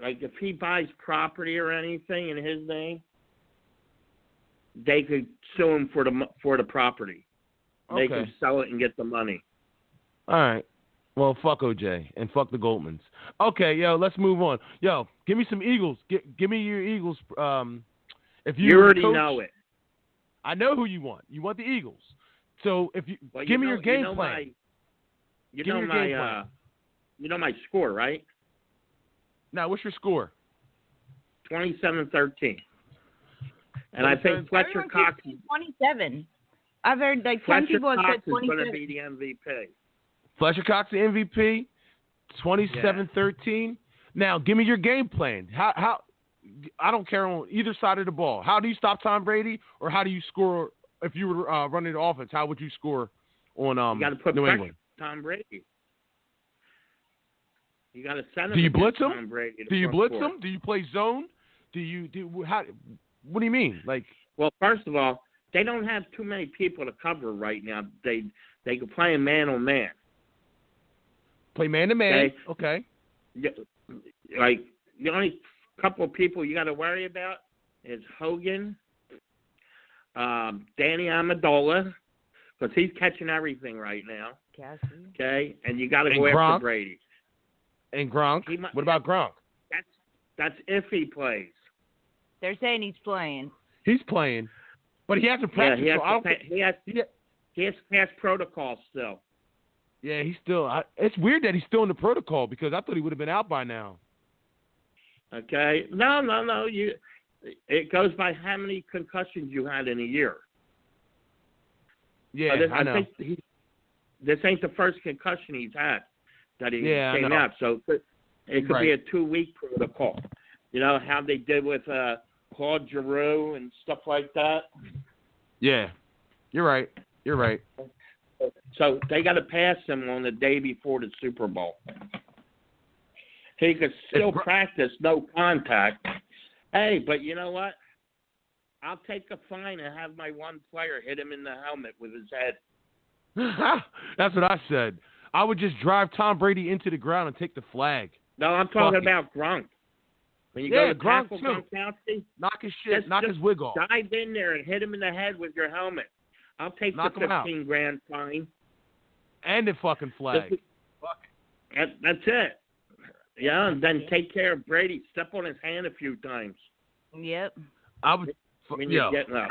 if he buys property or anything in his name, they could sue him for the property. They can sell it and get the money. All right. Well, fuck OJ and fuck the Goldmans. Okay, yo, let's move on. Yo, give me some Eagles. Give me your Eagles. If you already coach, know it. I know who you want. You want the Eagles. So if you give me your game plan. You know my score, right? Now, what's your score? 27-13. And I think Fletcher Cox is 27. I've heard like some people have said 27. Fletcher Cox is going to be the MVP. Fletcher Cox, the MVP, 27-13. Now, give me your game plan. How? I don't care on either side of the ball. How do you stop Tom Brady, or how do you score if you were running the offense? How would you score on you got to put New pressure England? On Tom Brady. You got to send him. Do you blitz him? Tom Brady do you blitz him? Do you play zone? How? What do you mean? Like, well, first of all, they don't have too many people to cover right now. They can play man on man. Play man to man. Okay. Like the only couple of people you got to worry about is Hogan, Danny Amendola, because he's catching everything right now. Cassie. Okay, and you got to go after Brady. And Gronk. What about Gronk? That's if he plays. They're saying he's playing. He's playing, but he hasn't practiced. Yeah, he has past protocol still. Yeah, he's still. It's weird that he's still in the protocol because I thought he would have been out by now. Okay. No. It goes by how many concussions you had in a year. Yeah, I know. I think this ain't the first concussion he's had that he came out. So it could be a 2-week protocol. You know how they did with Claude Giroux and stuff like that. Yeah, you're right. So they got to pass him on the day before the Super Bowl. He could still practice no contact. Hey, but you know what? I'll take a fine and have my one player hit him in the helmet with his head. That's what I said. I would just drive Tom Brady into the ground and take the flag. No, I'm talking about Gronk. When you go to Gronk tackle too. Gronkowski, knock his shit, knock his wig off. Dive in there and hit him in the head with your helmet. I'll take the $15,000 fine. And the fucking flag. That's it. Yeah, and then take care of Brady. Step on his hand a few times. Yep. I would. When you're getting up.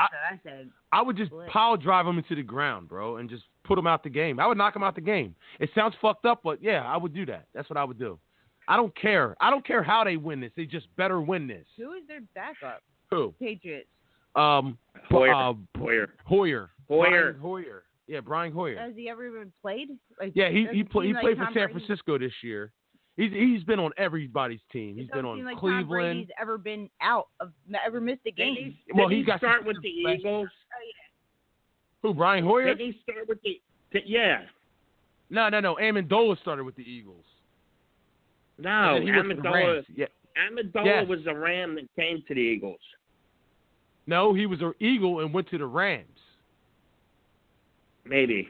I would just pile drive him into the ground, bro, and just put him out the game. I would knock him out the game. It sounds fucked up, but yeah, I would do that. That's what I would do. I don't care. I don't care how they win this. They just better win this. Who is their backup? Who? Patriots. Hoyer. Brian Hoyer. Yeah, Brian Hoyer. Has he ever even played? Like, yeah, he played for San Francisco this year. He's been on everybody's team. He's been on like Cleveland. Tom Brady's ever been out of ever missed a game. Well, he got start with the Eagles. Oh, yeah. Who? Brian Hoyer? Did he start with the yeah? No. Amendola started with the Eagles. No, Amendola. Yeah. Amendola was a Ram that came to the Eagles. No, he was an Eagle and went to the Rams. Maybe.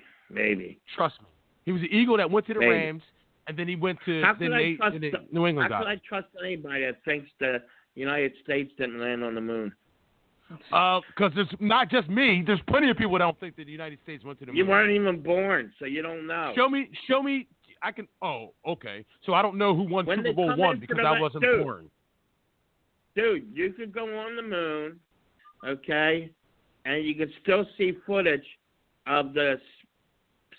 Trust me, he was an Eagle that went to the Rams. And then he went to the New England guy. How could I trust anybody that thinks the United States didn't land on the moon? Because it's not just me. There's plenty of people that don't think that the United States went to the moon. You weren't even born, so you don't know. Show me. I can. Oh, okay. So I don't know who won Super Bowl one because I wasn't born. Dude, you could go on the moon, okay, and you could still see footage of the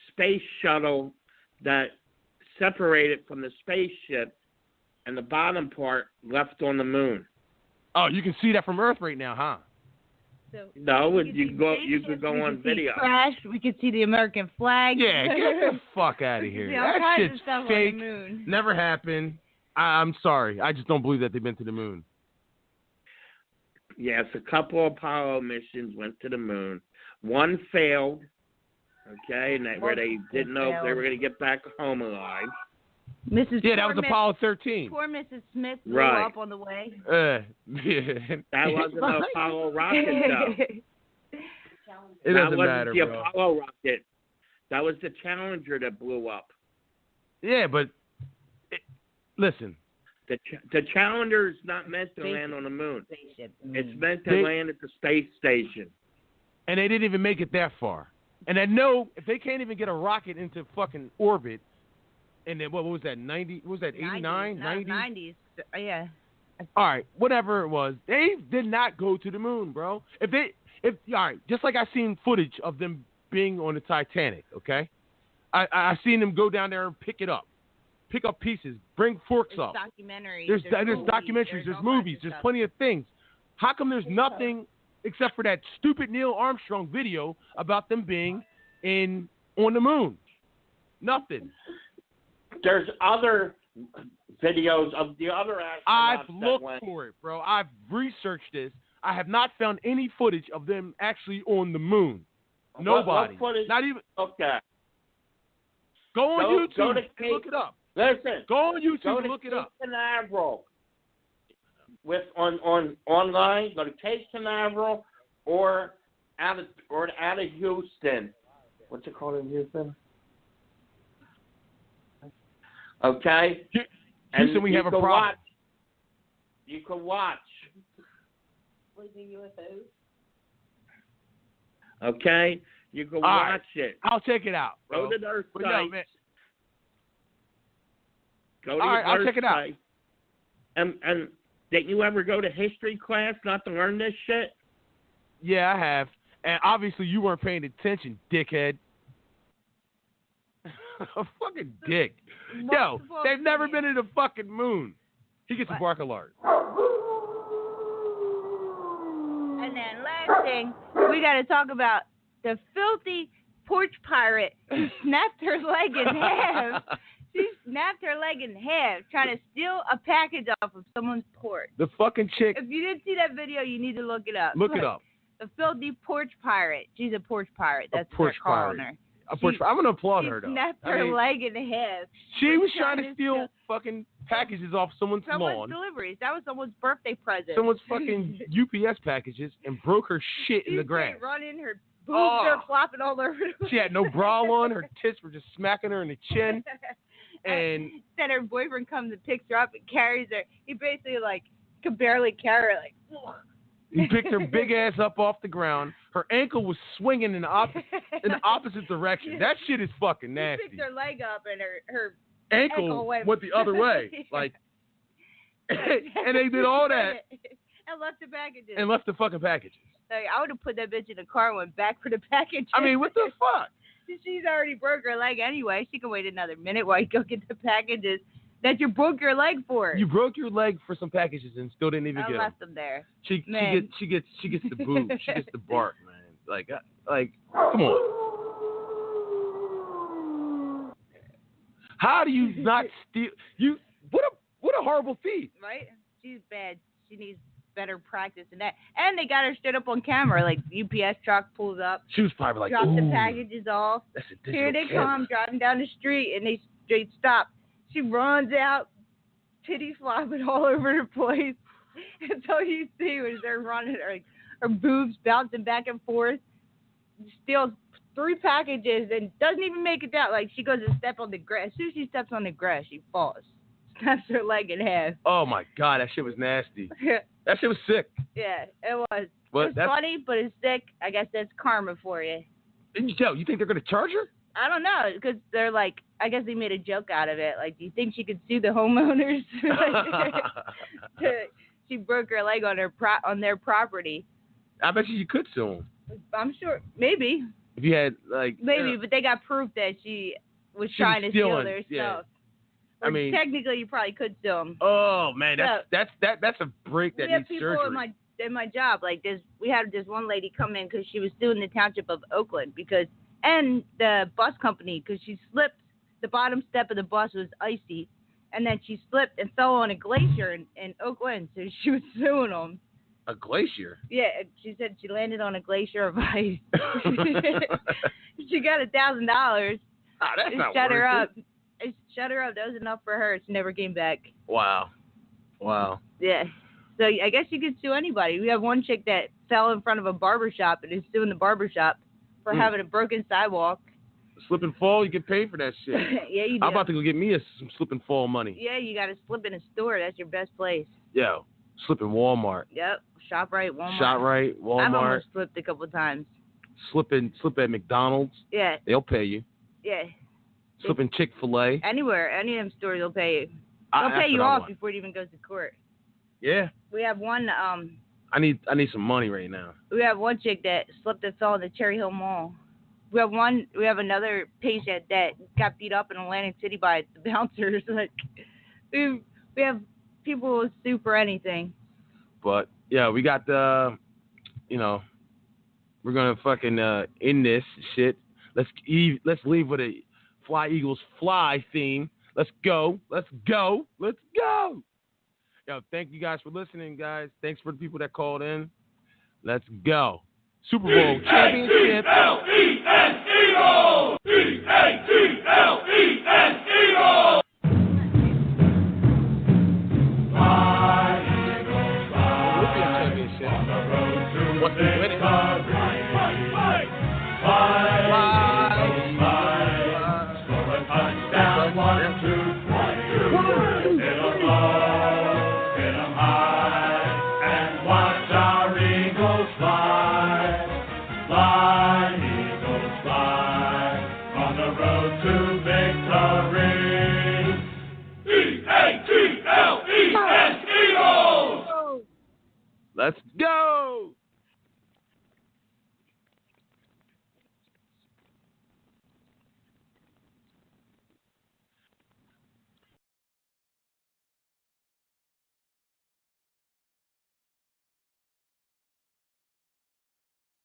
space shuttle that separated from the spaceship and the bottom part left on the moon. Oh, you can see that from Earth right now, huh? So no, you could go on video. Crash. We could see the American flag. Yeah, get the fuck out of here. That shit's fake. Never happened. I'm sorry. I just don't believe that they've been to the moon. Yes, a couple of Apollo missions went to the moon. One failed. Okay, and where they didn't know if they were going to get back home alive. Yeah, that was Apollo 13. Poor Mrs. Smith blew up on the way. That wasn't an Apollo rocket, though. It doesn't matter, the bro. Apollo rocket. That was the Challenger that blew up. Yeah, but listen. The Challenger is not meant to land on the moon. It's meant to land at the space station. And they didn't even make it that far. And I know if they can't even get a rocket into fucking orbit, and then what was that, 90? What was that, 89? 90? 90s. Yeah. All right, whatever it was, they did not go to the moon, bro. All right, just like I seen footage of them being on the Titanic, okay? I seen them go down there and pick up pieces, bring forks up. Documentaries. There's documentaries, there's movies, there's plenty of things. How come there's nothing except for that stupid Neil Armstrong video about them being on the moon? Nothing. There's other videos of the other astronauts. I've looked for it, bro. I've researched this. I have not found any footage of them actually on the moon. Nobody. What footage? Not even. Okay. Go on YouTube and look it up. Listen. Go on YouTube and look it up. Canaveral. Online. Go to Cape Canaveral or out of Houston. What's it called in Houston? Okay. Houston, we have a problem. You can watch. Okay? You can watch it. I'll check it out, bro. Go to their site. All right, I'll check it out. And didn't you ever go to history class not to learn this shit? Yeah, I have. And obviously you weren't paying attention, dickhead. A fucking dick. Yo, they've never been to the fucking moon. He gets a bark alert. And then last thing, we got to talk about the filthy porch pirate who snapped her leg in half. She snapped her leg in half trying to steal a package off of someone's porch. The fucking chick. If you didn't see that video, you need to look it up. Look it up. The filthy porch pirate. She's a porch pirate. That's what they're calling her. I'm going to applaud her, though. She snapped her leg in half. She was trying to steal fucking packages off someone's lawn. Deliveries. That was someone's birthday present. Someone's fucking UPS packages and broke her shit in the grass. Running, her boobs are flopping all over. She had no bra on. Her tits were just smacking her in the chin. And then her boyfriend comes and picks her up and carries her. He basically could barely carry her. He picked her big ass up off the ground. Her ankle was swinging in the opposite direction. That shit is fucking nasty. She picked her leg up and her ankle went the other way. And they did all that. And left the packages. And left the fucking packages. I would have put that bitch in the car and went back for the packages. I mean, what the fuck? She's already broke her leg anyway. She can wait another minute while you go get the packages that you broke your leg for. You broke your leg for some packages and still didn't even get them. I left them there. She gets the boo. She gets the bark, man. Come on. How do you not steal? What a horrible thief. Right? She's bad. She needs better practice than that. And they got her stood up on camera. UPS truck pulls up. She was probably drops the packages off. That's a Here they camera. come, driving down the street, and they straight stop. She runs out, titties flopping all over the place. And all you see was her running, her boobs bouncing back and forth. Steals 3 packages and doesn't even make it down. She goes to step on the grass. As soon as she steps on the grass, she falls. Snaps her leg in half. Oh, my God. That shit was nasty. That shit was sick. Yeah, it was. It's funny, but it's sick. I guess that's karma for you. Joe, you think they're going to charge her? I don't know, because they're I guess they made a joke out of it. Do you think she could sue the homeowners? She broke her leg on their property. I bet you could sue them. I'm sure, maybe. If you had maybe, but they got proof that she was trying to steal their stuff. I mean, technically, you probably could sue them. Oh man, that's a break that needs surgery. We have people in my job we had this one lady come in because she was suing the township of Oakland and the bus company because she slipped. The bottom step of the bus was icy, and then she slipped and fell on a glacier in Oakland. So she was suing them. A glacier? Yeah, she said she landed on a glacier of ice. She got $1,000. That's not shut her up. I shut her up. That was enough for her. She never came back. Wow. Yeah. So I guess you could sue anybody. We have one chick that fell in front of a barber shop and is suing the barber shop for having a broken sidewalk. Slip and fall, you get paid for that shit. Yeah, you do. I'm about to go get me some slip and fall money. Yeah, you got to slip in a store. That's your best place. Yo, slip in Walmart. Yep. ShopRite, Walmart. ShopRite, Walmart. I've almost slipped a couple times. Slip at McDonald's. Yeah. They'll pay you. Yeah. Slip in Chick-fil-A. Anywhere, any of them stores will pay you. They'll pay you off before it even goes to court. Yeah. We have one. I need some money right now. We have one chick that slipped and fell in the Cherry Hill Mall. We have another patient that got beat up in Atlantic City by the bouncers. Like, we have people who sue for anything. But yeah, we got we're gonna fucking end this shit. Let's leave with a Fly Eagles Fly theme. Let's go. Yo, thank you guys for listening, guys. Thanks for the people that called in. Let's go. Super Bowl championship. E-L-E-S Eagles! E-A-G-L-E-S Eagles! Fly, Eagles, fly. Olympian championship. On the road to victory. Score a touchdown, 1, 2, 3. Hit 'em low, hit 'em high, and watch our Eagles fly. Fly, Eagles, fly, on the road to victory. E-A-G-L-E-S Eagles! Let's go!